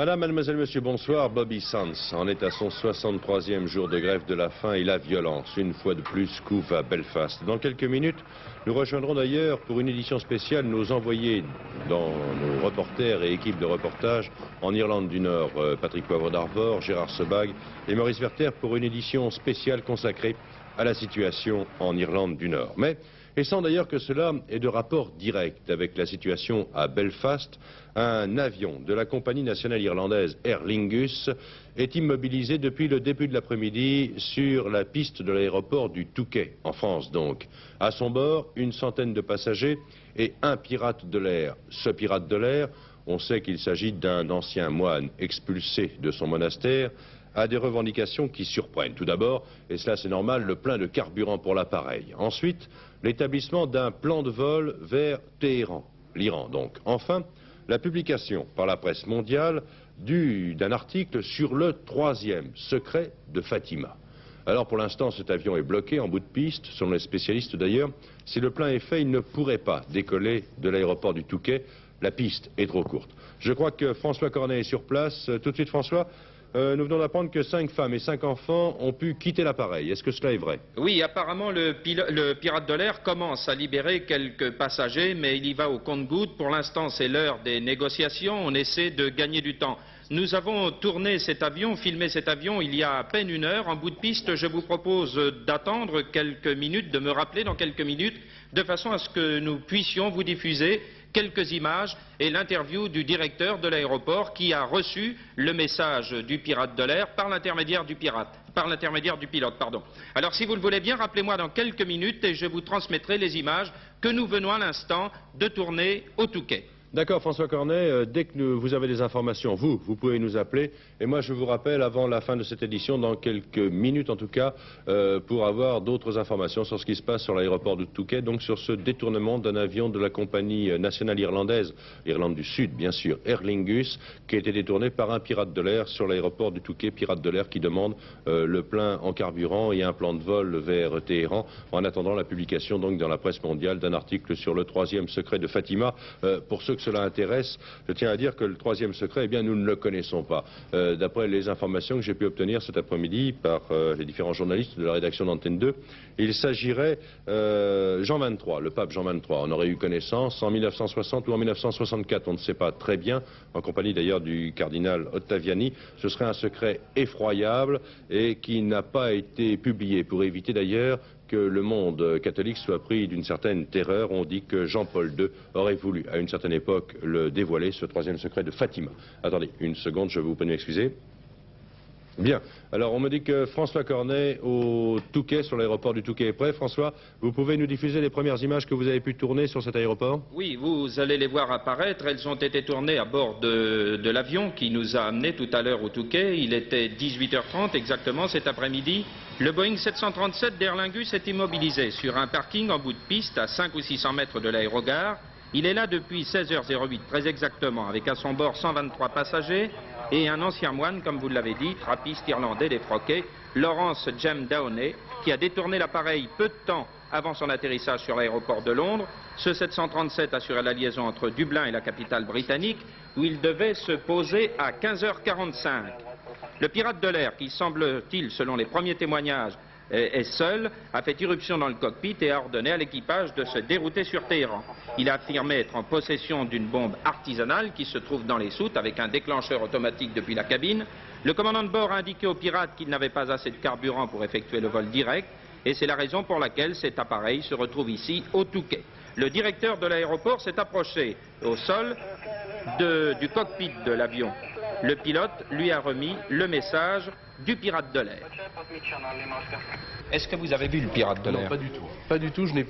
Madame, mademoiselle, monsieur, bonsoir. Bobby Sands en est à son 63e jour de grève de la faim et la violence, une fois de plus, couve à Belfast. Dans quelques minutes, nous rejoindrons d'ailleurs pour une édition spéciale nos envoyés dans nos reporters et équipes de reportage en Irlande du Nord, Patrick Poivre d'Arvor, Gérard Sebag et Maurice Werther pour une édition spéciale consacrée à la situation en Irlande du Nord. Et sans d'ailleurs que cela ait de rapport direct avec la situation à Belfast, un avion de la compagnie nationale irlandaise Aer Lingus est immobilisé depuis le début de l'après-midi sur la piste de l'aéroport du Touquet, en France donc. À son bord, une centaine de passagers et un pirate de l'air. Ce pirate de l'air, on sait qu'il s'agit d'un ancien moine expulsé de son monastère, a des revendications qui surprennent. Tout d'abord, et cela c'est normal, le plein de carburant pour l'appareil. Ensuite, l'établissement d'un plan de vol vers Téhéran, l'Iran donc. Enfin, la publication par la presse mondiale d'un article sur le 3e secret de Fatima. Alors pour l'instant, cet avion est bloqué en bout de piste, selon les spécialistes d'ailleurs. Si le plein est fait, il ne pourrait pas décoller de l'aéroport du Touquet. La piste est trop courte. Je crois que François Cornet est sur place. Tout de suite, François. Nous venons d'apprendre que 5 femmes et 5 enfants ont pu quitter l'appareil. Est-ce que cela est vrai? Oui, apparemment le pirate de l'air commence à libérer quelques passagers, mais il y va au compte-gouttes. Pour l'instant, c'est l'heure des négociations. On essaie de gagner du temps. Nous avons tourné cet avion, filmé cet avion il y a à peine une heure. En bout de piste, je vous propose d'attendre quelques minutes, de me rappeler dans quelques minutes, de façon à ce que nous puissions vous diffuser quelques images et l'interview du directeur de l'aéroport qui a reçu le message du pirate de l'air par l'intermédiaire du pilote. Alors si vous le voulez bien, rappelez-moi dans quelques minutes et je vous transmettrai les images que nous venons à l'instant de tourner au Touquet. D'accord, François Cornet, dès que vous avez des informations, vous pouvez nous appeler. Et moi, je vous rappelle, avant la fin de cette édition, dans quelques minutes en tout cas, pour avoir d'autres informations sur ce qui se passe sur l'aéroport de Touquet, donc sur ce détournement d'un avion de la compagnie nationale irlandaise, Irlande du Sud, bien sûr, Aer Lingus, qui a été détourné par un pirate de l'air sur l'aéroport du Touquet, pirate de l'air qui demande le plein en carburant et un plan de vol vers Téhéran, en attendant la publication donc dans la presse mondiale d'un article sur le 3e secret de Fatima. Pour ceux que cela intéresse, je tiens à dire que le 3e secret, eh bien, nous ne le connaissons pas. D'après les informations que j'ai pu obtenir cet après-midi par les différents journalistes de la rédaction d'Antenne 2, il s'agirait Jean XXIII, le pape Jean XXIII. On aurait eu connaissance en 1960 ou en 1964, on ne sait pas très bien, en compagnie d'ailleurs du cardinal Ottaviani. Ce serait un secret effroyable et qui n'a pas été publié, pour éviter d'ailleurs que le monde catholique soit pris d'une certaine terreur. On dit que Jean-Paul II aurait voulu, à une certaine époque, le dévoiler, ce 3e secret de Fatima. Attendez, une seconde, je vous prie de m'excuser. Bien, alors on me dit que François Cornet au Touquet, sur l'aéroport du Touquet est prêt. François, vous pouvez nous diffuser les premières images que vous avez pu tourner sur cet aéroport? Oui, vous allez les voir apparaître. Elles ont été tournées à bord de l'avion qui nous a amenés tout à l'heure au Touquet. Il était 18h30 exactement cet après-midi. Le Boeing 737 d'Aer Lingus est immobilisé sur un parking en bout de piste à 500 ou 600 mètres de l'aérogare. Il est là depuis 16h08 très exactement, avec à son bord 123 passagers et un ancien moine, comme vous l'avez dit, trappiste irlandais défroqué, Lawrence Jem Downey, qui a détourné l'appareil peu de temps avant son atterrissage sur l'aéroport de Londres. Ce 737 assurait la liaison entre Dublin et la capitale britannique, où il devait se poser à 15h45. Le pirate de l'air, qui semble-t-il, selon les premiers témoignages, est seul, a fait irruption dans le cockpit et a ordonné à l'équipage de se dérouter sur Téhéran. Il a affirmé être en possession d'une bombe artisanale qui se trouve dans les soutes avec un déclencheur automatique depuis la cabine. Le commandant de bord a indiqué aux pirates qu'il n'avait pas assez de carburant pour effectuer le vol direct et c'est la raison pour laquelle cet appareil se retrouve ici au Touquet. Le directeur de l'aéroport s'est approché au sol du cockpit de l'avion. Le pilote lui a remis le message du pirate de l'air. Est-ce que vous avez vu le pirate de l'air? Non, pas du tout. Pas du tout, je n'ai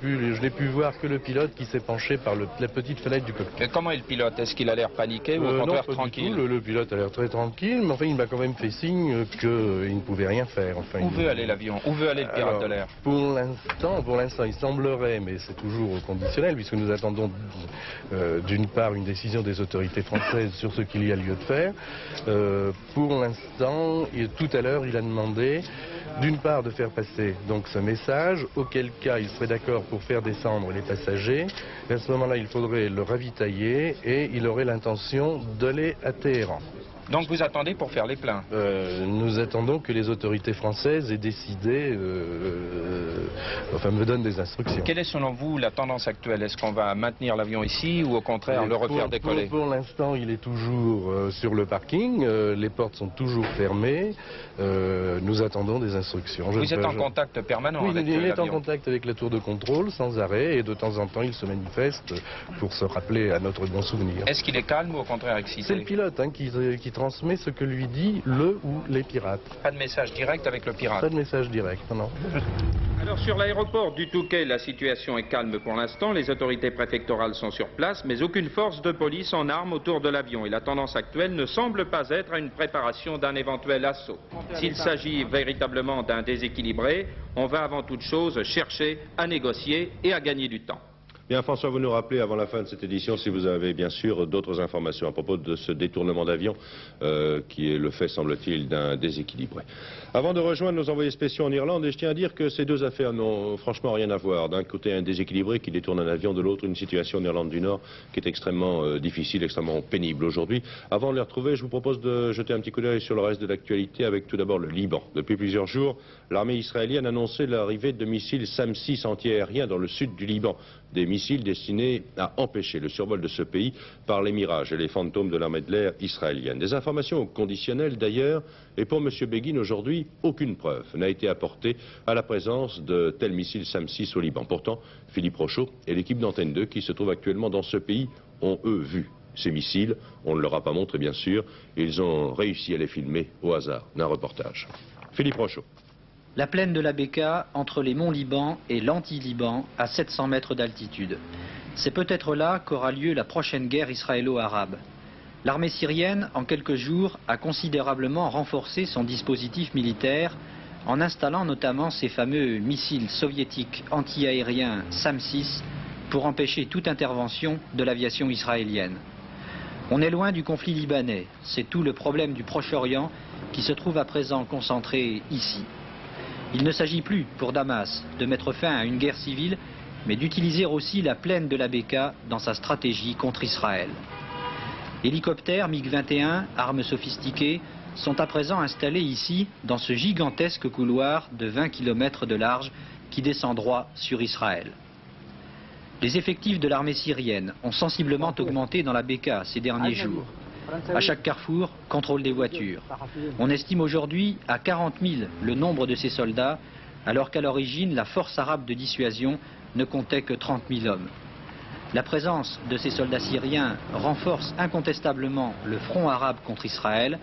pu voir que le pilote qui s'est penché par la petite fenêtre du cockpit. Et comment est le pilote? Est-ce qu'il a l'air paniqué ou au contraire tranquille? Le pilote a l'air très tranquille, mais enfin il m'a quand même fait signe qu'il ne pouvait rien faire. Enfin, où veut aller l'avion? Où veut aller le pirate de l'air? Pour l'instant, il semblerait, mais c'est toujours conditionnel, puisque nous attendons d'une part une décision des autorités françaises sur ce qu'il y a lieu de faire. Pour l'instant, tout à l'heure, il a demandé d'une part de faire passer donc ce message, auquel cas il serait d'accord pour faire descendre les passagers. Et à ce moment-là, il faudrait le ravitailler et il aurait l'intention d'aller à Téhéran. Donc vous attendez pour faire les pleins? Nous attendons que les autorités françaises aient décidé, enfin me donnent des instructions. Quelle est selon vous la tendance actuelle? Est-ce qu'on va maintenir l'avion ici ou au contraire le refaire décoller? Pour l'instant, il est toujours sur le parking, les portes sont toujours fermées, nous attendons des instructions. Vous êtes en contact permanent avec l'avion? Il est en contact avec la tour de contrôle sans arrêt et de temps en temps il se manifeste pour se rappeler à notre bon souvenir. Est-ce qu'il est calme ou au contraire excité? C'est le pilote qui transmet ce que lui dit le ou les pirates. Pas de message direct avec le pirate? Pas de message direct, non. Alors sur l'aéroport du Touquet, la situation est calme pour l'instant. Les autorités préfectorales sont sur place, mais aucune force de police en armes autour de l'avion. Et la tendance actuelle ne semble pas être à une préparation d'un éventuel assaut. S'il s'agit véritablement d'un déséquilibré, on va avant toute chose chercher à négocier et à gagner du temps. Bien, François, vous nous rappelez avant la fin de cette édition si vous avez bien sûr d'autres informations à propos de ce détournement d'avion qui est le fait, semble-t-il, d'un déséquilibré. Avant de rejoindre nos envoyés spéciaux en Irlande, et je tiens à dire que ces deux affaires n'ont franchement rien à voir. D'un côté, un déséquilibré qui détourne un avion, de l'autre, une situation en Irlande du Nord qui est extrêmement difficile, extrêmement pénible aujourd'hui. Avant de les retrouver, je vous propose de jeter un petit coup d'œil sur le reste de l'actualité avec tout d'abord le Liban. Depuis plusieurs jours, l'armée israélienne annonçait l'arrivée de missiles SAM-6 antiaériens dans le sud du Liban. Des missiles destinés à empêcher le survol de ce pays par les Mirages et les fantômes de l'armée de l'air israélienne. Des informations conditionnelles d'ailleurs, et pour M. Begin aujourd'hui, aucune preuve n'a été apportée à la présence de tels missiles SAM-6 au Liban. Pourtant, Philippe Rochaud et l'équipe d'Antenne 2 qui se trouve actuellement dans ce pays ont eux vu ces missiles. On ne leur a pas montré bien sûr, ils ont réussi à les filmer au hasard d'un reportage. Philippe Rochaud. La plaine de la Bekaa, entre les monts Liban et l'anti-Liban, à 700 mètres d'altitude. C'est peut-être là qu'aura lieu la prochaine guerre israélo-arabe. L'armée syrienne, en quelques jours, a considérablement renforcé son dispositif militaire en installant notamment ces fameux missiles soviétiques anti-aériens SAM-6 pour empêcher toute intervention de l'aviation israélienne. On est loin du conflit libanais, c'est tout le problème du Proche-Orient qui se trouve à présent concentré ici. Il ne s'agit plus pour Damas de mettre fin à une guerre civile, mais d'utiliser aussi la plaine de la Bekaa dans sa stratégie contre Israël. Hélicoptères MiG-21, armes sophistiquées, sont à présent installés ici, dans ce gigantesque couloir de 20 km de large qui descend droit sur Israël. Les effectifs de l'armée syrienne ont sensiblement augmenté dans la Bekaa ces derniers jours. À chaque carrefour, contrôle des voitures. On estime aujourd'hui à 40 000 le nombre de ces soldats, alors qu'à l'origine, la force arabe de dissuasion ne comptait que 30 000 hommes. La présence de ces soldats syriens renforce incontestablement le front arabe contre Israël.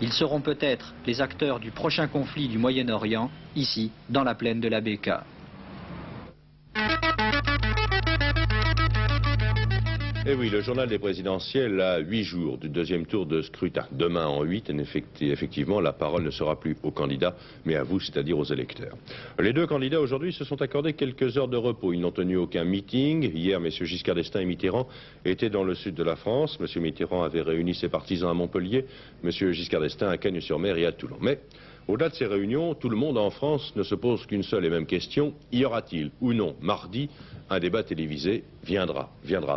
Ils seront peut-être les acteurs du prochain conflit du Moyen-Orient, ici, dans la plaine de la Bekaa. Et oui, le journal des présidentielles a 8 jours du deuxième tour de scrutin. Demain en 8, effectivement, la parole ne sera plus aux candidats, mais à vous, c'est-à-dire aux électeurs. Les deux candidats aujourd'hui se sont accordés quelques heures de repos. Ils n'ont tenu aucun meeting. Hier, M. Giscard d'Estaing et Mitterrand étaient dans le sud de la France. M. Mitterrand avait réuni ses partisans à Montpellier, M. Giscard d'Estaing à Cagnes-sur-Mer et à Toulon. Mais au-delà de ces réunions, tout le monde en France ne se pose qu'une seule et même question. Y aura-t-il ou non, mardi, un débat télévisé? Viendra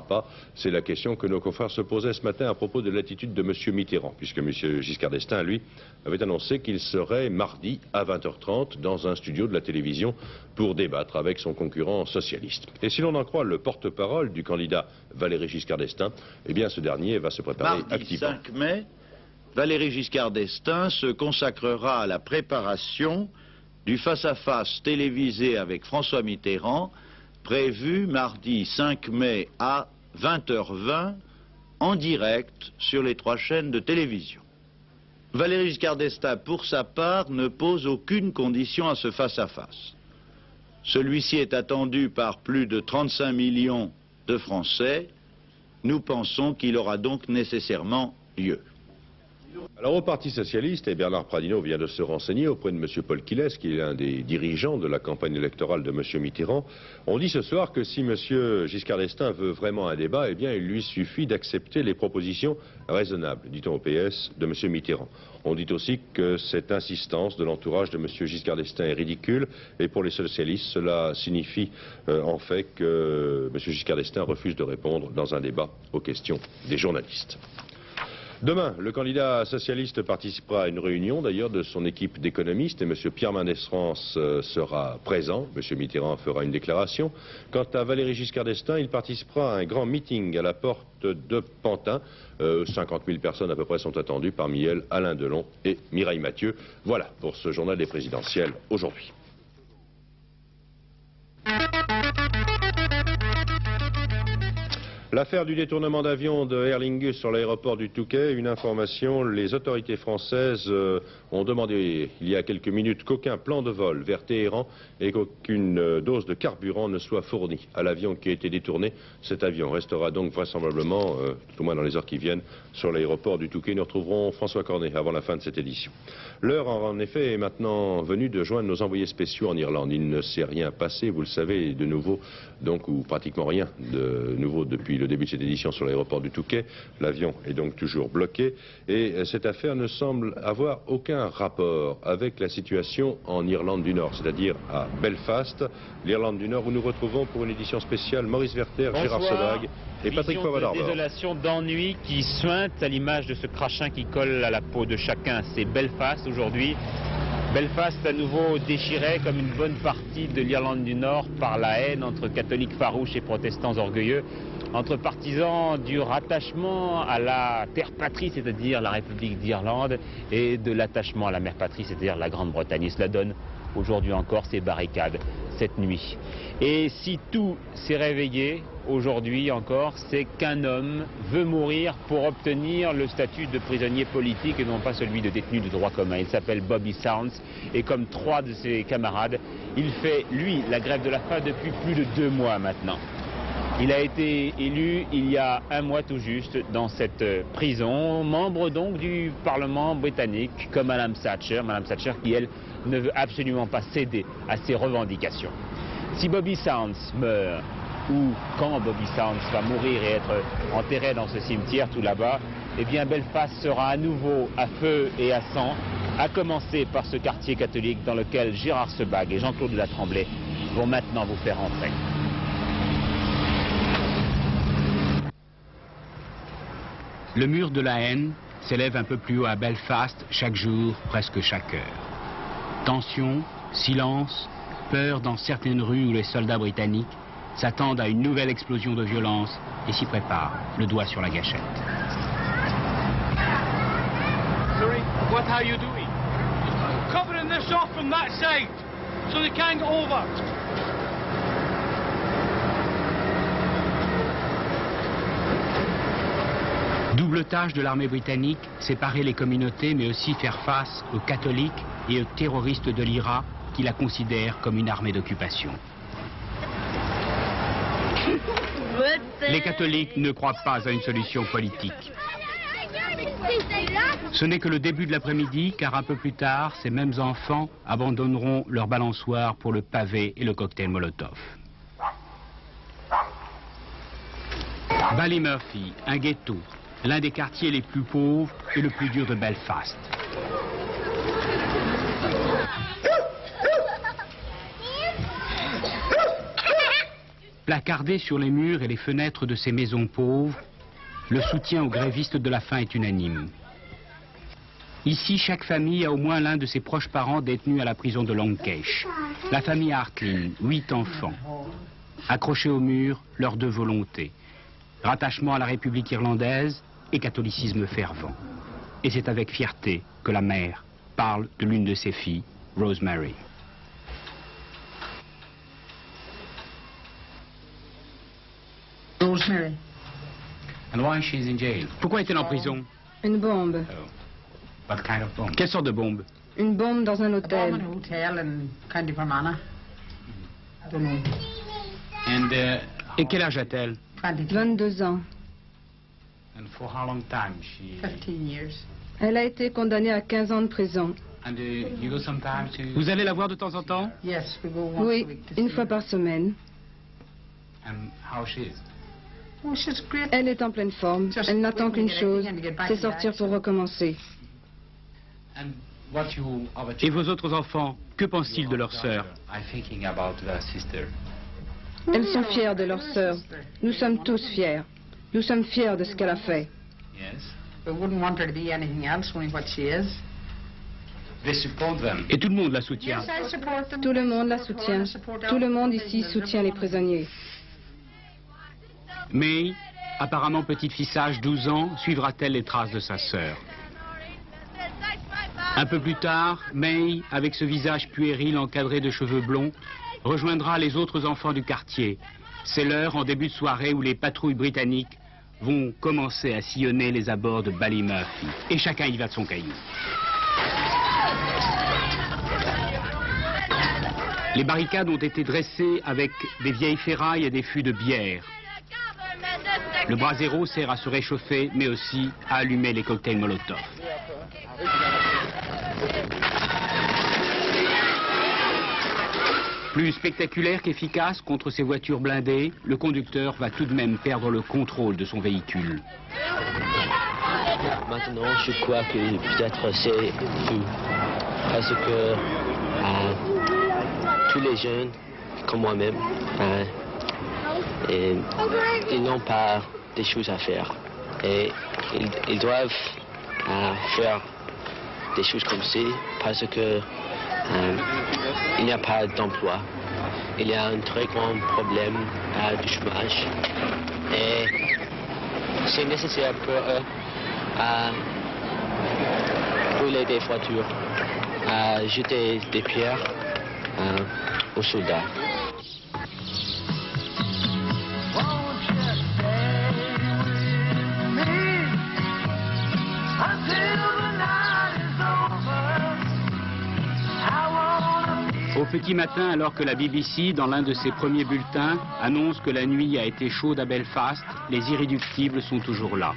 pas? C'est la question que nos confrères se posaient ce matin à propos de l'attitude de M. Mitterrand, puisque M. Giscard d'Estaing, lui, avait annoncé qu'il serait mardi à 20h30 dans un studio de la télévision pour débattre avec son concurrent socialiste. Et si l'on en croit le porte-parole du candidat Valéry Giscard d'Estaing, eh bien ce dernier va se préparer activement. Mardi 5 mai, Valéry Giscard d'Estaing se consacrera à la préparation du face-à-face télévisé avec François Mitterrand, prévu mardi 5 mai à 20h20 en direct sur les 3 chaînes de télévision. Valéry Giscard d'Estaing, pour sa part, ne pose aucune condition à ce face-à-face. Celui-ci est attendu par plus de 35 millions de Français. Nous pensons qu'il aura donc nécessairement lieu. Alors au Parti Socialiste, et Bernard Pradino vient de se renseigner auprès de M. Paul Quilès, qui est l'un des dirigeants de la campagne électorale de M. Mitterrand, on dit ce soir que si M. Giscard d'Estaing veut vraiment un débat, eh bien il lui suffit d'accepter les propositions raisonnables, dit-on au PS, de M. Mitterrand. On dit aussi que cette insistance de l'entourage de M. Giscard d'Estaing est ridicule, et pour les socialistes, cela signifie en fait que M. Giscard d'Estaing refuse de répondre dans un débat aux questions des journalistes. Demain, le candidat socialiste participera à une réunion d'ailleurs de son équipe d'économistes et M. Pierre Mendès France sera présent. M. Mitterrand fera une déclaration. Quant à Valéry Giscard d'Estaing, il participera à un grand meeting à la porte de Pantin. 50 000 personnes à peu près sont attendues, parmi elles Alain Delon et Mireille Mathieu. Voilà pour ce journal des présidentielles aujourd'hui. L'affaire du détournement d'avion de Aer Lingus sur l'aéroport du Touquet, une information, les autorités françaises ont demandé il y a quelques minutes qu'aucun plan de vol vers Téhéran et qu'aucune dose de carburant ne soit fournie à l'avion qui a été détourné. Cet avion restera donc vraisemblablement, tout au moins dans les heures qui viennent, sur l'aéroport du Touquet. Nous retrouverons François Cornet avant la fin de cette édition. L'heure en effet est maintenant venue de joindre nos envoyés spéciaux en Irlande. Il ne s'est rien passé, vous le savez, de nouveau, donc, ou pratiquement rien de nouveau depuis le début de cette édition sur l'aéroport du Touquet. L'avion est donc toujours bloqué et cette affaire ne semble avoir aucun rapport avec la situation en Irlande du Nord, c'est-à-dire à Belfast, l'Irlande du Nord, où nous retrouvons pour une édition spéciale Maurice Werter, Gérard Sebag et Patrick Poivre-d'Arvor. Désolation, d'ennui qui suinte à l'image de ce crachin qui colle à la peau de chacun. C'est Belfast aujourd'hui. Belfast à nouveau déchiré comme une bonne partie de l'Irlande du Nord par la haine entre catholiques farouches et protestants orgueilleux, entre partisans du rattachement à la terre patrie, c'est-à-dire la République d'Irlande, et de l'attachement à la mère patrie, c'est-à-dire la Grande-Bretagne. Et cela donne aujourd'hui encore ces barricades, cette nuit. Et si tout s'est réveillé aujourd'hui encore, c'est qu'un homme veut mourir pour obtenir le statut de prisonnier politique et non pas celui de détenu de droit commun. Il s'appelle Bobby Sands et comme 3 de ses camarades, il fait, lui, la grève de la faim depuis plus de 2 mois maintenant. Il a été élu il y a 1 mois tout juste dans cette prison, membre donc du Parlement britannique comme Madame Thatcher qui elle ne veut absolument pas céder à ses revendications. Si Bobby Sands meurt, ou quand Bobby Sands va mourir et être enterré dans ce cimetière tout là-bas, eh bien Belfast sera à nouveau à feu et à sang, à commencer par ce quartier catholique dans lequel Gérard Sebag et Jean-Claude de la Tremblay vont maintenant vous faire entrer. Le mur de la haine s'élève un peu plus haut à Belfast chaque jour, presque chaque heure. Tension, silence, peur dans certaines rues où les soldats britanniques s'attendent à une nouvelle explosion de violence et s'y préparent, le doigt sur la gâchette. Sorry, what are you doing? Covering this off from that side, so they can't get over. Double tâche de l'armée britannique, séparer les communautés mais aussi faire face aux catholiques et aux terroristes de l'IRA qui la considèrent comme une armée d'occupation. Les catholiques ne croient pas à une solution politique. Ce n'est que le début de l'après-midi, car un peu plus tard, ces mêmes enfants abandonneront leur balançoire pour le pavé et le cocktail Molotov. Ballymurphy, un ghetto, l'un des quartiers les plus pauvres et le plus dur de Belfast. Placardé sur les murs et les fenêtres de ces maisons pauvres, le soutien aux grévistes de la faim est unanime. Ici, chaque famille a au moins l'un de ses proches parents détenus à la prison de Long Kesh. La famille Hartlin, 8 enfants. Accrochés au mur, leurs 2 volontés. Rattachement à la République irlandaise et catholicisme fervent. Et c'est avec fierté que la mère parle de l'une de ses filles, Rosemary. Rosemary. And why she's in jail? Pourquoi est-elle en prison? Une bombe. Oh. What kind of bomb? Quelle sorte de bombe? Une bombe dans un hôtel. Et quel âge a-t-elle? 22 ans. And for how long time she... 15 years. Elle a été condamnée à 15 ans de prison. And you go sometimes to... Vous allez la voir de temps en temps? Yes, we go once a week to une see fois her. par semaine. And how she is? Oh, she's great. Elle est en pleine forme. Elle n'attend qu'une chose, c'est sortir pour recommencer. And what you... Et vos autres enfants, que pensent-ils de leur sœur? I'm thinking about their sister. Elles sont fières de leur sœur. Nous sommes tous fiers. Nous sommes fiers de ce qu'elle a fait. Yes. Et tout le monde la soutient. Tout le monde la soutient. Tout le monde ici soutient les prisonniers. May, apparemment petite fille sage, 12 ans, suivra-t-elle les traces de sa sœur? Un peu plus tard, May, avec ce visage puéril encadré de cheveux blonds, rejoindra les autres enfants du quartier. C'est l'heure en début de soirée où les patrouilles britanniques vont commencer à sillonner les abords de Ballymurphy. Et chacun y va de son caillou. Les barricades ont été dressées avec des vieilles ferrailles et des fûts de bière. Le brasero sert à se réchauffer, mais aussi à allumer les cocktails Molotov. Plus spectaculaire qu'efficace contre ces voitures blindées, le conducteur va tout de même perdre le contrôle de son véhicule. Maintenant, je crois que peut-être c'est fou. Parce que tous les jeunes, comme moi-même, ils n'ont pas des choses à faire. Et ils doivent faire des choses comme ça parce que il n'y a pas d'emploi. Il y a un très grand problème du chômage. Et c'est nécessaire pour eux brûler des voitures, jeter des pierres aux soldats. Au petit matin, alors que la BBC, dans l'un de ses premiers bulletins, annonce que la nuit a été chaude à Belfast, les irréductibles sont toujours là.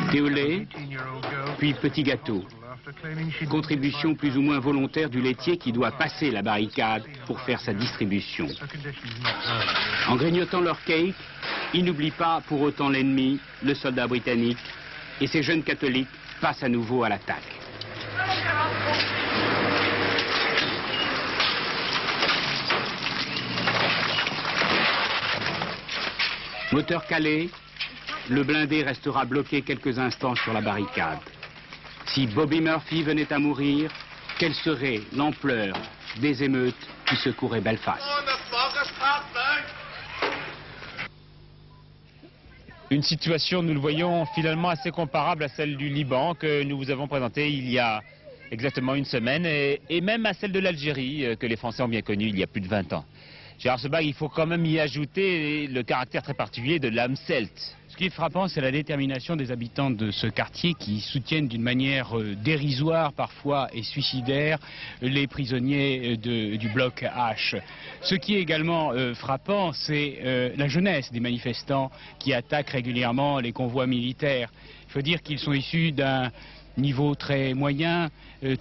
Thé au lait, puis petit gâteau. Contribution plus ou moins volontaire du laitier qui doit passer la barricade pour faire sa distribution. En grignotant leur cake, ils n'oublient pas pour autant l'ennemi, le soldat britannique, et ces jeunes catholiques passent à nouveau à l'attaque. Moteur calé, le blindé restera bloqué quelques instants sur la barricade. Si Bobby Murphy venait à mourir, quelle serait l'ampleur des émeutes qui secouraient Belfast? Une situation, nous le voyons, finalement assez comparable à celle du Liban que nous vous avons présentée il y a exactement une semaine et même à celle de l'Algérie que les Français ont bien connue il y a plus de 20 ans. Gérard Sebag, il faut quand même y ajouter le caractère très particulier de l'âme celte. Ce qui est frappant, c'est la détermination des habitants de ce quartier qui soutiennent d'une manière dérisoire parfois et suicidaire les prisonniers du bloc H. Ce qui est également frappant, c'est la jeunesse des manifestants qui attaquent régulièrement les convois militaires. Il faut dire qu'ils sont issus d'un niveau très moyen,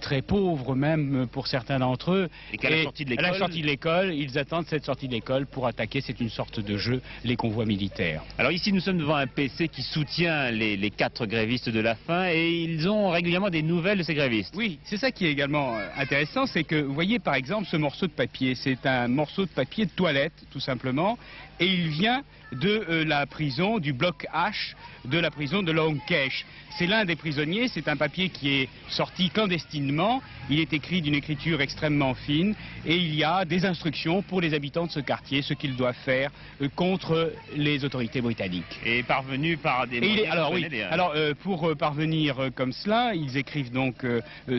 très pauvre même pour certains d'entre eux. Et qu'à la sortie de l'école, ils attendent cette sortie de l'école pour attaquer, c'est une sorte de jeu, les convois militaires. Alors ici nous sommes devant un PC qui soutient les 4 grévistes de la faim et ils ont régulièrement des nouvelles de ces grévistes. Oui, c'est ça qui est également intéressant, c'est que vous voyez par exemple ce morceau de papier, c'est un morceau de papier de toilette tout simplement, et il vient de la prison du bloc H, de la prison de Long Kesh. C'est l'un des prisonniers, c'est un papier qui est sorti clandestinement, il est écrit d'une écriture extrêmement fine et il y a des instructions pour les habitants de ce quartier, ce qu'ils doivent faire contre les autorités britanniques. Et parvenu par des moyens... Alors pour parvenir comme cela, ils écrivent donc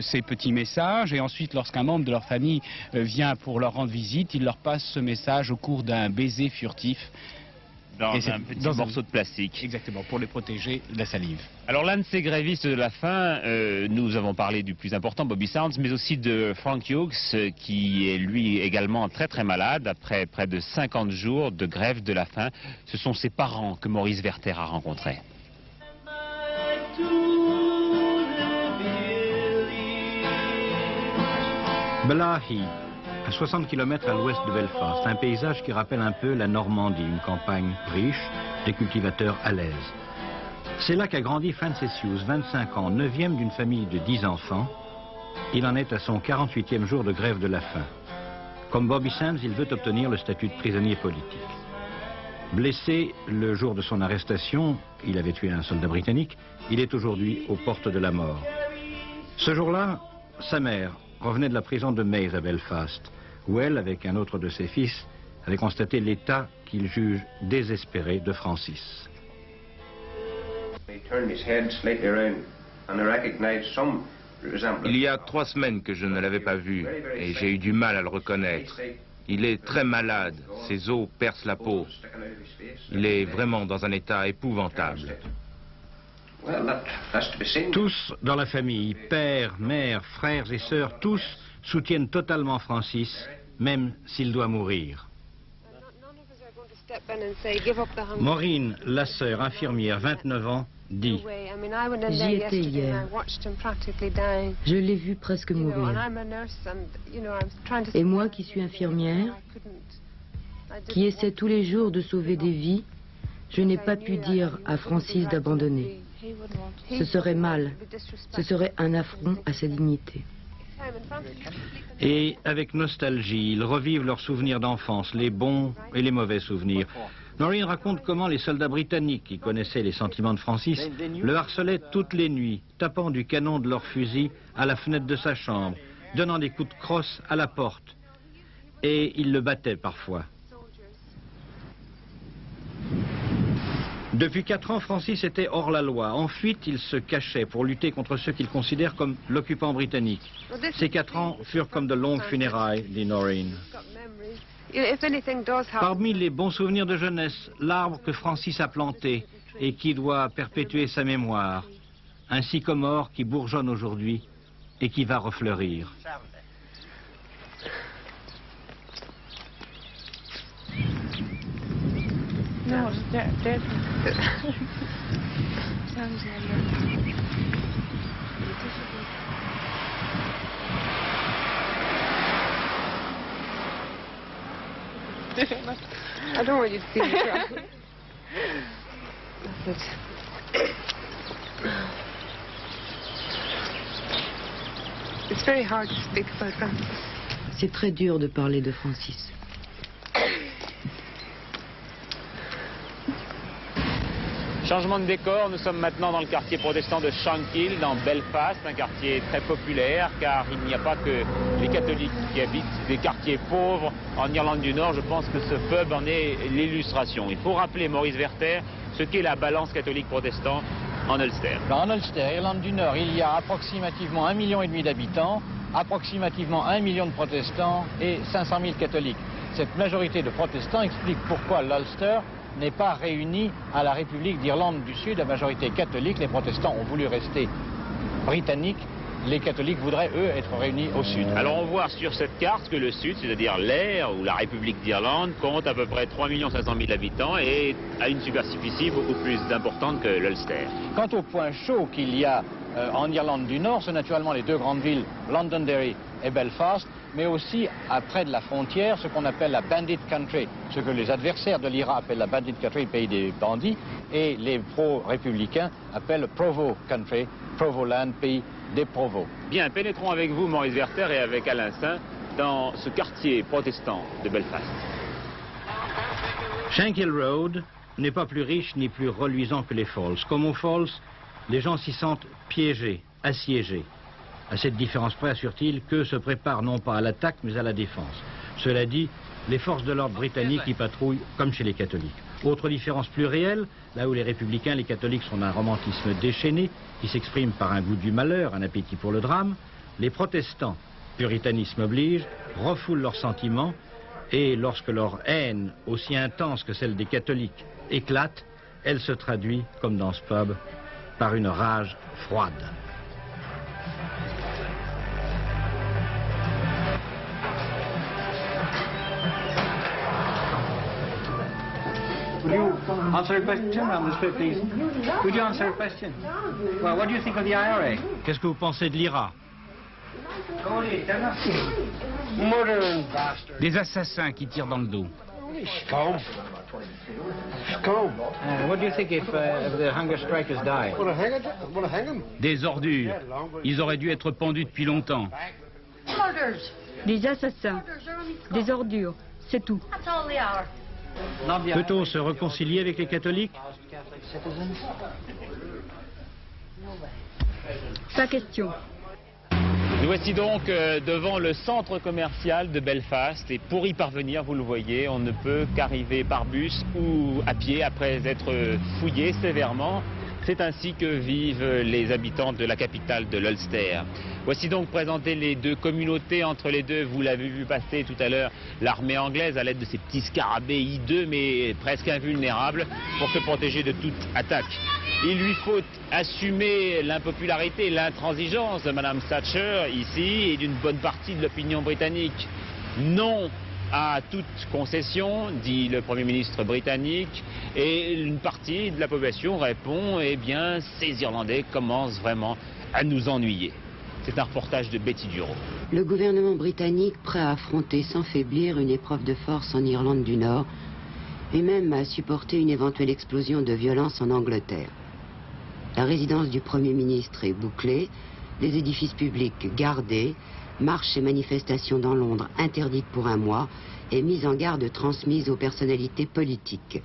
ces petits messages et ensuite lorsqu'un membre de leur famille vient pour leur rendre visite, ils leur passent ce message au cours d'un baiser furtif. Dans un petit morceau de plastique. Exactement, pour les protéger de la salive. Alors l'un de ces grévistes de la faim, nous avons parlé du plus important, Bobby Sands, mais aussi de Frank Hughes, qui est lui également très très malade, après près de 50 jours de grève de la faim. Ce sont ses parents que Maurice Werther a rencontrés. Balahi, à 60 km à l'ouest de Belfast, un paysage qui rappelle un peu la Normandie, une campagne riche, des cultivateurs à l'aise. C'est là qu'a grandi Francis Hughes, 25 ans, 9e d'une famille de 10 enfants. Il en est à son 48e jour de grève de la faim. Comme Bobby Sands, il veut obtenir le statut de prisonnier politique. Blessé le jour de son arrestation, il avait tué un soldat britannique, il est aujourd'hui aux portes de la mort. Ce jour-là, sa mère revenait de la prison de Maze à Belfast, où elle, avec un autre de ses fils, avait constaté l'état qu'il juge désespéré de Francis. Il y a 3 semaines que je ne l'avais pas vu et j'ai eu du mal à le reconnaître. Il est très malade, ses os percent la peau. Il est vraiment dans un état épouvantable. Tous dans la famille, père, mère, frères et sœurs, tous soutiennent totalement Francis, même s'il doit mourir. Maureen, la sœur infirmière, 29 ans, dit: J'y étais hier. Je l'ai vu presque mourir. Et moi qui suis infirmière, qui essaie tous les jours de sauver des vies, je n'ai pas pu dire à Francis d'abandonner. Ce serait mal, ce serait un affront à sa dignité. Et avec nostalgie, ils revivent leurs souvenirs d'enfance, les bons et les mauvais souvenirs. Maureen raconte comment les soldats britanniques, qui connaissaient les sentiments de Francis, le harcelaient toutes les nuits, tapant du canon de leur fusil à la fenêtre de sa chambre, donnant des coups de crosse à la porte. Et ils le battaient parfois. Depuis 4 ans, Francis était hors la loi. En fuite, il se cachait pour lutter contre ceux qu'il considère comme l'occupant britannique. Ces 4 ans furent comme de longues funérailles, dit Noreen. Parmi les bons souvenirs de jeunesse, l'arbre que Francis a planté et qui doit perpétuer sa mémoire, un sycomore qui bourgeonne aujourd'hui et qui va refleurir. No, dead. I don't want you to see me cry. That's it. It's very hard to speak about Francis. C'est très dur de parler de Francis. Changement de décor, nous sommes maintenant dans le quartier protestant de Shankill, dans Belfast, un quartier très populaire, car il n'y a pas que les catholiques qui habitent des quartiers pauvres en Irlande du Nord. Je pense que ce pub en est l'illustration. Il faut rappeler, Maurice Werther, ce qu'est la balance catholique-protestant en Ulster. En Ulster, Irlande du Nord, il y a approximativement 1,5 million d'habitants, approximativement 1 million de protestants et 500 000 catholiques. Cette majorité de protestants explique pourquoi l'Ulster n'est pas réunie à la République d'Irlande du Sud, à majorité catholique. Les protestants ont voulu rester britanniques. Les catholiques voudraient, eux, être réunis au sud. Alors on voit sur cette carte que le sud, c'est-à-dire l'Aire ou la République d'Irlande, compte à peu près 3 500 000 habitants et a une superficie beaucoup plus importante que l'Ulster. Quant au point chaud qu'il y a en Irlande du Nord, c'est naturellement les 2 grandes villes, Londonderry et Belfast, mais aussi, près de la frontière, ce qu'on appelle la Bandit Country, ce que les adversaires de l'IRA appellent la Bandit Country, pays des bandits, et les pro-républicains appellent Provo Country, Provoland, pays des Provos. Bien, pénétrons avec vous, Maurice Werther, et avec Alain Saint, dans ce quartier protestant de Belfast. Shankill Road n'est pas plus riche ni plus reluisant que les Falls. Comme aux Falls, les gens s'y sentent piégés, assiégés. À cette différence près, assure-t-il, qu'eux se préparent non pas à l'attaque, mais à la défense. Cela dit, les forces de l'ordre britanniques y patrouillent comme chez les catholiques. Autre différence plus réelle, là où les républicains, les catholiques sont d'un romantisme déchaîné, qui s'exprime par un goût du malheur, un appétit pour le drame, les protestants, puritanisme oblige, refoulent leurs sentiments, et lorsque leur haine, aussi intense que celle des catholiques, éclate, elle se traduit, comme dans ce pub, par une rage froide. Would you answer a question on this bit, please? Would you answer a question? Well, what do you think of the IRA? Qu'est-ce que vous pensez de l'IRA? Des assassins qui tirent dans le dos. What do you think if the hunger strikers die? Des ordures. Ils auraient dû être pendus depuis longtemps. Des assassins, des ordures, c'est tout. Peut-on se réconcilier avec les catholiques? Pas question. Nous voici donc devant le centre commercial de Belfast et pour y parvenir, vous le voyez, on ne peut qu'arriver par bus ou à pied après être fouillé sévèrement. C'est ainsi que vivent les habitants de la capitale de l'Ulster. Voici donc présenter les deux communautés. Entre les deux, vous l'avez vu passer tout à l'heure, l'armée anglaise à l'aide de ces petits scarabées hideux mais presque invulnérables pour se protéger de toute attaque. Il lui faut assumer l'impopularité, l'intransigeance de Mme Thatcher ici et d'une bonne partie de l'opinion britannique. Non à toute concession, dit le Premier ministre britannique, et une partie de la population répond, eh bien, ces Irlandais commencent vraiment à nous ennuyer. C'est un reportage de Betty Duro. Le gouvernement britannique prêt à affronter sans faiblir une épreuve de force en Irlande du Nord et même à supporter une éventuelle explosion de violence en Angleterre. La résidence du Premier ministre est bouclée, les édifices publics gardés, marches et manifestations dans Londres interdites pour un mois et mise en garde transmise aux personnalités politiques.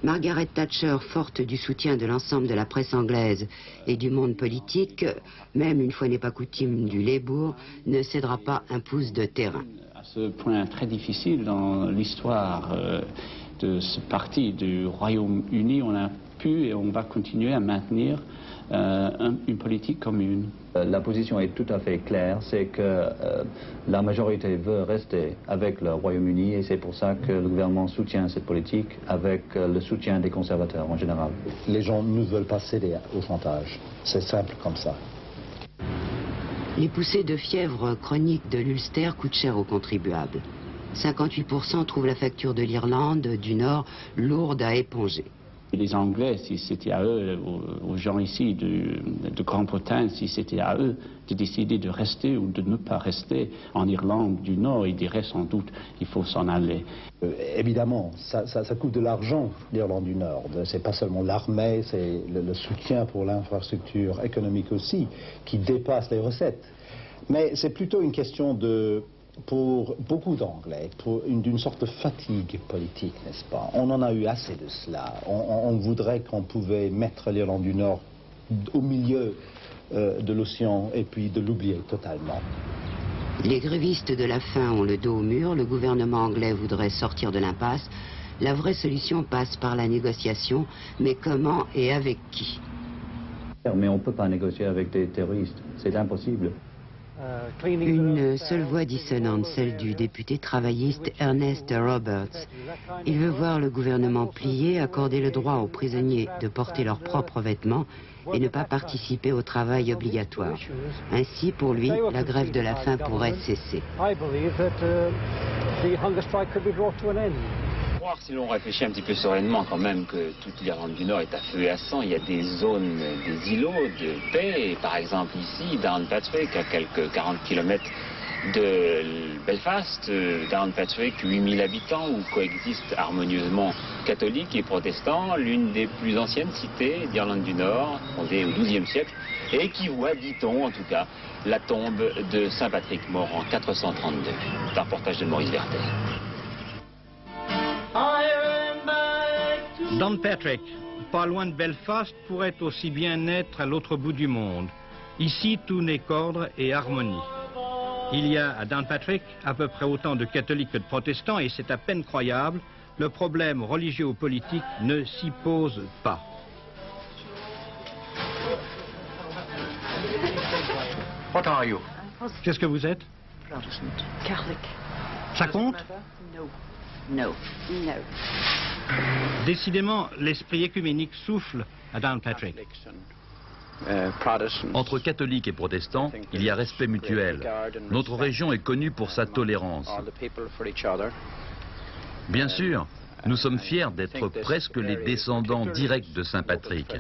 Margaret Thatcher, forte du soutien de l'ensemble de la presse anglaise et du monde politique, même une fois n'est pas coutume du Labour, ne cédera pas un pouce de terrain. À ce point très difficile dans l'histoire de ce parti du Royaume-Uni, on a pu et on va continuer à maintenir une politique commune. La position est tout à fait claire, c'est que la majorité veut rester avec le Royaume-Uni et c'est pour ça que le gouvernement soutient cette politique avec le soutien des conservateurs en général. Les gens ne veulent pas céder au chantage, c'est simple comme ça. Les poussées de fièvre chronique de l'Ulster coûtent cher aux contribuables. 58% trouvent la facture de l'Irlande du Nord lourde à éponger. Les Anglais, si c'était à eux, aux gens ici de Grande-Bretagne, si c'était à eux de décider de rester ou de ne pas rester en Irlande du Nord, ils diraient sans doute il faut s'en aller. Évidemment, ça coûte de l'argent, l'Irlande du Nord. C'est pas seulement l'armée, c'est le soutien pour l'infrastructure économique aussi, qui dépasse les recettes. Mais c'est plutôt une question de... pour beaucoup d'Anglais, d'une sorte de fatigue politique, n'est-ce pas? On en a eu assez de cela. On voudrait qu'on pouvait mettre l'Irlande du Nord au milieu de l'océan et puis de l'oublier totalement. Les grévistes de la faim ont le dos au mur, le gouvernement anglais voudrait sortir de l'impasse. La vraie solution passe par la négociation, mais comment et avec qui? Mais on ne peut pas négocier avec des terroristes, c'est impossible. Une seule voix dissonante, celle du député travailliste Ernest Roberts. Il veut voir le gouvernement plier, accorder le droit aux prisonniers de porter leurs propres vêtements et ne pas participer au travail obligatoire. Ainsi, pour lui, la grève de la faim pourrait cesser. Si l'on réfléchit un petit peu sereinement quand même que toute l'Irlande du Nord est à feu et à sang, il y a des zones, des îlots de paix, par exemple ici, Downpatrick, à quelques 40 km de Belfast, Downpatrick, 8000 habitants, où coexistent harmonieusement catholiques et protestants, l'une des plus anciennes cités d'Irlande du Nord, fondée au XIIe siècle, et qui voit, dit-on en tout cas, la tombe de Saint Patrick mort en 432. C'est un reportage de Maurice Vertet. Downpatrick, pas loin de Belfast, pourrait aussi bien être à l'autre bout du monde. Ici, tout n'est qu'ordre et harmonie. Il y a à Downpatrick à peu près autant de catholiques que de protestants et c'est à peine croyable, le problème religieux ou politique ne s'y pose pas. What are you? Qu'est-ce que vous êtes? Catholic. Ça compte? No. Décidément, l'esprit écuménique souffle à Downpatrick. Entre catholiques et protestants, il y a respect mutuel. Notre région est connue pour sa tolérance. Bien sûr, nous sommes fiers d'être presque les descendants directs de Saint Patrick.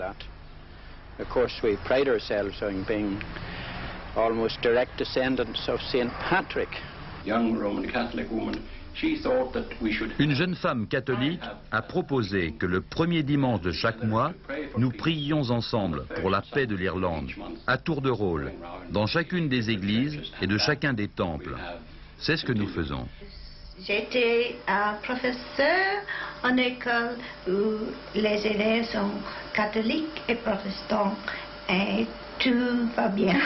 Une jeune femme catholique a proposé que le premier dimanche de chaque mois, nous prions ensemble pour la paix de l'Irlande, à tour de rôle, dans chacune des églises et de chacun des temples. C'est ce que nous faisons. J'étais un professeur en école où les élèves sont catholiques et protestants et tout va bien.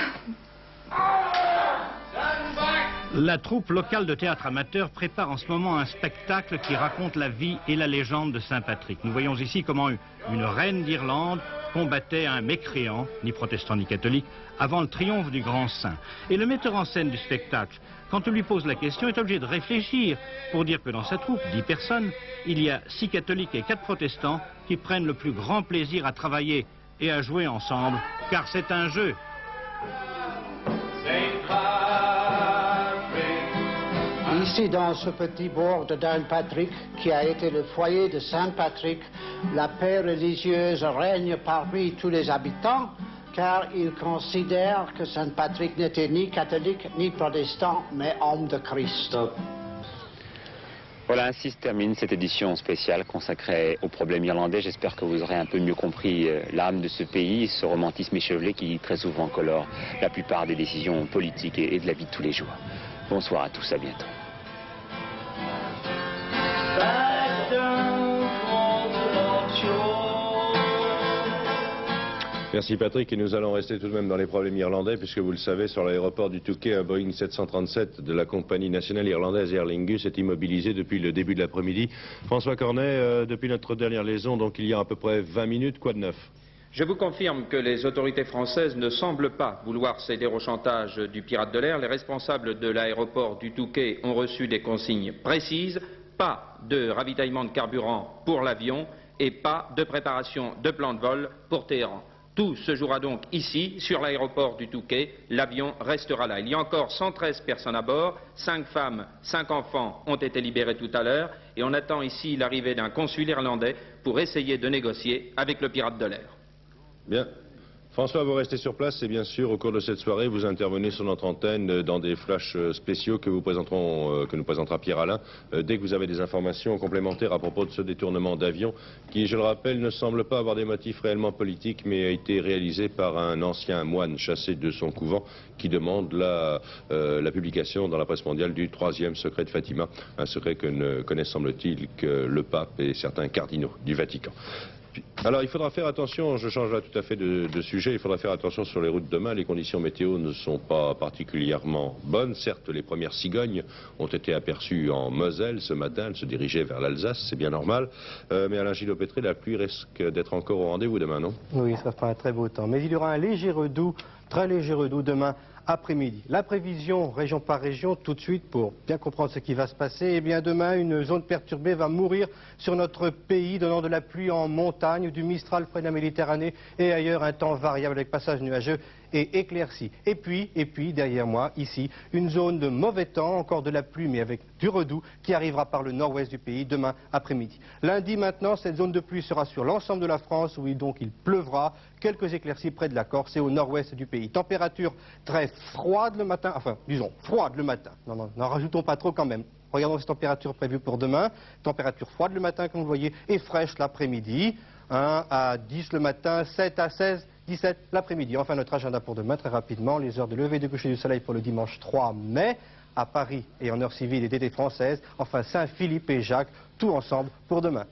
La troupe locale de théâtre amateur prépare en ce moment un spectacle qui raconte la vie et la légende de Saint-Patrick. Nous voyons ici comment une reine d'Irlande combattait un mécréant, ni protestant ni catholique, avant le triomphe du grand saint. Et le metteur en scène du spectacle, quand on lui pose la question, est obligé de réfléchir pour dire que dans sa troupe, 10 personnes, il y a 6 catholiques et 4 protestants qui prennent le plus grand plaisir à travailler et à jouer ensemble, car c'est un jeu. Ici, dans ce petit bourg de Downpatrick, qui a été le foyer de Saint-Patrick, la paix religieuse règne parmi tous les habitants, car ils considèrent que Saint-Patrick n'était ni catholique ni protestant, mais homme de Christ. Voilà, ainsi se termine cette édition spéciale consacrée aux problèmes irlandais. J'espère que vous aurez un peu mieux compris l'âme de ce pays, ce romantisme échevelé qui très souvent colore la plupart des décisions politiques et de la vie de tous les jours. Bonsoir à tous, à bientôt. Merci Patrick, et nous allons rester tout de même dans les problèmes irlandais, puisque vous le savez, sur l'aéroport du Touquet, un Boeing 737 de la compagnie nationale irlandaise Aer Lingus est immobilisé depuis le début de l'après-midi. François Cornet, depuis notre dernière liaison, donc il y a à peu près 20 minutes, quoi de neuf? Je vous confirme que les autorités françaises ne semblent pas vouloir céder au chantage du pirate de l'air. Les responsables de l'aéroport du Touquet ont reçu des consignes précises, pas de ravitaillement de carburant pour l'avion et pas de préparation de plan de vol pour Téhéran. Tout se jouera donc ici, sur l'aéroport du Touquet. L'avion restera là. Il y a encore 113 personnes à bord, 5 femmes, 5 enfants ont été libérés tout à l'heure et on attend ici l'arrivée d'un consul irlandais pour essayer de négocier avec le pirate de l'air. Bien. François, vous restez sur place et bien sûr, au cours de cette soirée, vous intervenez sur notre antenne dans des flashs spéciaux que nous présentera Pierre-Alain, dès que vous avez des informations complémentaires à propos de ce détournement d'avion, qui, je le rappelle, ne semble pas avoir des motifs réellement politiques, mais a été réalisé par un ancien moine chassé de son couvent, qui demande la publication dans la presse mondiale du 3e secret de Fatima, un secret que ne connaissent, semble-t-il, que le pape et certains cardinaux du Vatican. Alors il faudra faire attention, je change là tout à fait de sujet, il faudra faire attention sur les routes demain. Les conditions météo ne sont pas particulièrement bonnes. Certes, les premières cigognes ont été aperçues en Moselle ce matin, elles se dirigeaient vers l'Alsace, c'est bien normal. Mais Alain Gillot-Pétré, la pluie risque d'être encore au rendez-vous demain, non? Oui, ça fera un très beau temps. Mais il y aura un léger redout, très léger redout demain après-midi. La prévision région par région, tout de suite, pour bien comprendre ce qui va se passer, eh bien demain, une zone perturbée va mourir sur notre pays, donnant de la pluie en montagne, du Mistral près de la Méditerranée et ailleurs un temps variable avec passage nuageux et éclairci. Et puis, derrière moi, ici, une zone de mauvais temps, encore de la pluie, mais avec du redout, qui arrivera par le nord-ouest du pays demain après-midi. Lundi maintenant, cette zone de pluie sera sur l'ensemble de la France, où donc il pleuvra, quelques éclaircies près de la Corse et au nord-ouest du pays. Température très froide le matin, enfin, disons, froide le matin. Non, n'en rajoutons pas trop quand même. Regardons ces températures prévues pour demain. Température froide le matin, comme vous le voyez, et fraîche l'après-midi. 1 à 10 le matin, 7 à 16, 17 l'après-midi. Enfin, notre agenda pour demain, très rapidement, les heures de lever et de coucher du soleil pour le dimanche 3 mai, à Paris et en heure civile et d'été française. Enfin, Saint-Philippe et Jacques, tout ensemble pour demain.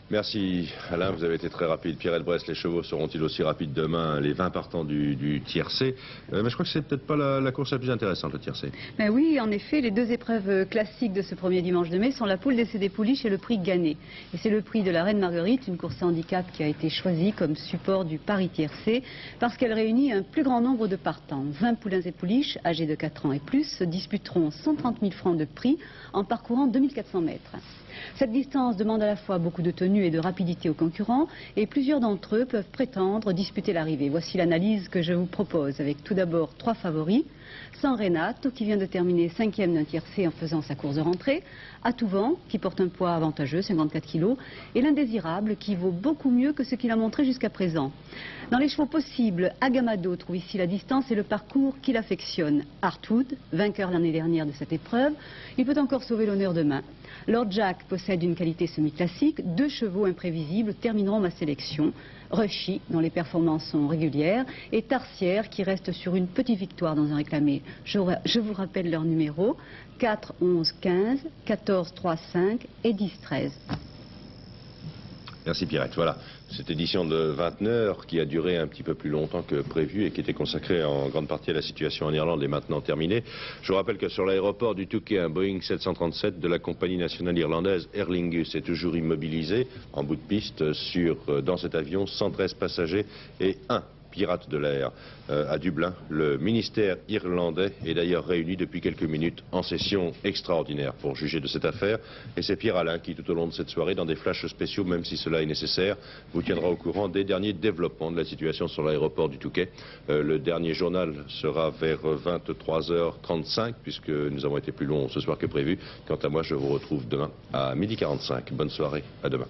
Merci Alain, vous avez été très rapide. Pierrette Brest, les chevaux seront-ils aussi rapides demain, les 20 partants du tiercé? Mais je crois que c'est peut-être pas la course la plus intéressante, le tiercé. Ben oui, en effet, les deux épreuves classiques de ce premier dimanche de mai sont la poule d'essai des pouliches et le prix Gannet. Et c'est le prix de la Reine Marguerite, une course à handicap qui a été choisie comme support du Paris tiercé, parce qu'elle réunit un plus grand nombre de partants. 20 poulains et pouliches, âgés de 4 ans et plus, se disputeront 130 000 francs de prix en parcourant 2400 mètres. Cette distance demande à la fois beaucoup de tenue et de rapidité aux concurrents et plusieurs d'entre eux peuvent prétendre disputer l'arrivée. Voici l'analyse que je vous propose avec tout d'abord 3 favoris. San Renato qui vient de terminer 5e d'un tiercé en faisant sa course de rentrée, Atouvent qui porte un poids avantageux, 54 kg, et l'Indésirable qui vaut beaucoup mieux que ce qu'il a montré jusqu'à présent. Dans les chevaux possibles, Agamado trouve ici la distance et le parcours qu'il affectionne. Artwood, vainqueur l'année dernière de cette épreuve, il peut encore sauver l'honneur demain. Lord Jack possède une qualité semi-classique, 2 chevaux chevaux imprévisibles termineront ma sélection. Rushy, dont les performances sont régulières, et Tarsière, qui reste sur une petite victoire dans un réclamé. Je vous rappelle leurs numéros, 4, 11, 15, 14, 3, 5 et 10, 13. Merci Pierrette. Voilà, cette édition de 20 heures qui a duré un petit peu plus longtemps que prévu et qui était consacrée en grande partie à la situation en Irlande est maintenant terminée. Je vous rappelle que sur l'aéroport du Touquet, un Boeing 737 de la compagnie nationale irlandaise Aer Lingus est toujours immobilisé en bout de piste dans cet avion 113 passagers et 1 pirate de l'air à Dublin. Le ministère irlandais est d'ailleurs réuni depuis quelques minutes en session extraordinaire pour juger de cette affaire. Et c'est Pierre Alain qui, tout au long de cette soirée, dans des flashs spéciaux, même si cela est nécessaire, vous tiendra au courant des derniers développements de la situation sur l'aéroport du Touquet. Le dernier journal sera vers 23h35, puisque nous avons été plus longs ce soir que prévu. Quant à moi, je vous retrouve demain à 12h45. Bonne soirée, à demain.